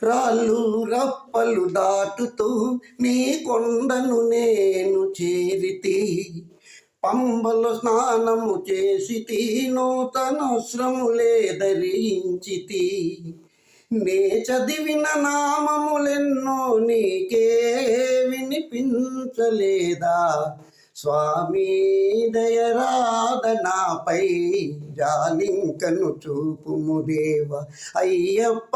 రాళ్ళు రప్పలు దాటుతూ నీ కొండను నేను చేరితి, పంబలు స్నానము చేసితి, నూతన శ్రములే ధరించితి. నే చదివిన నామములెన్నో నీకే వినిపించలేదా? స్వామి దయరాధనాపై జాలింకను చూపుము దేవ. అయ్యప్ప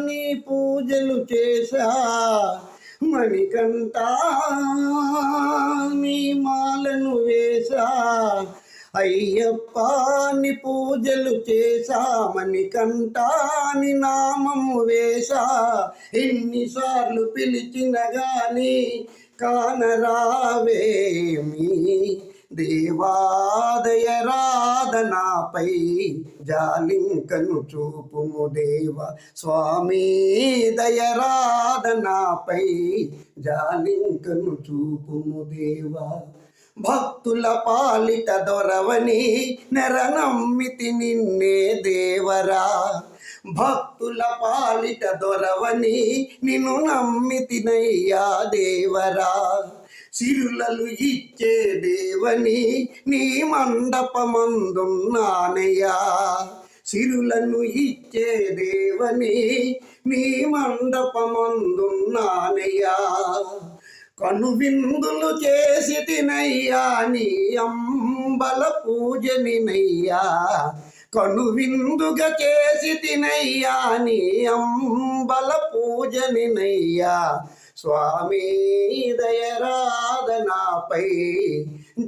నీ పూజలు చేశా, మణికంఠ నీ మాలను వేశా. అయ్యప్ప నీ పూజలు చేశా, మణికంఠ నీ నామము వేశా. ఎన్నిసార్లు పిలిచిన గాని కానరావేమి దేవాదయరాధనాపై జాలింకను చూపుము దేవ. స్వామి దయరాధనాపై జాలింకను చూపుము దేవ. భక్తుల పాలిట దొరవని నెరనమ్మితి నిన్నే దేవరా. భక్తుల పాలిట దొరవని నిన్ను నమ్మితినయ్యా దేవరా. సిరులలు ఇచ్చే దేవని నీ మండపమందున్నానయ్యా. సిరులను ఇచ్చే దేవని నీ మండపమందున్నానయ్యా. కను విందులు చేసి తినయ్యా నీ అంబల పూజనినయ్యా. కను విందుగా చేసి తినయ్యా నీ అంబల పూజనినయ్యా. స్వామి దయరాధనాపై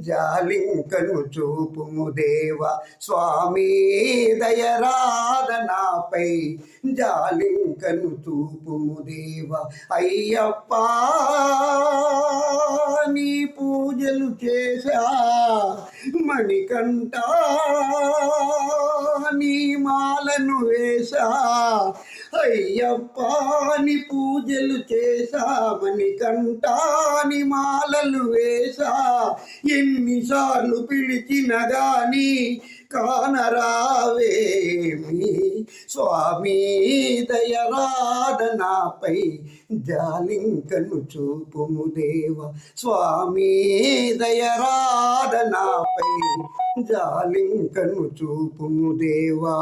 జాలింకను చూపుము దేవ. స్వామి దయరాధనాపై జాలింకను చూపుము దేవ. అయ్యప్ప నీ పూజలు చేశా, మణికంఠ నీ మాలను వేశా. అయ్యప్ప నీ పూజలు చేశా, మణికంఠ నీ మాలలు వేశా. ఎన్నిసార్లు పిలిచిన గాని కానరావేమి స్వామి దయరాధనాపై జాలింకను చూపుము దేవ. స్వామి దయరాధనాపై జాలింకను చూపుము దేవా.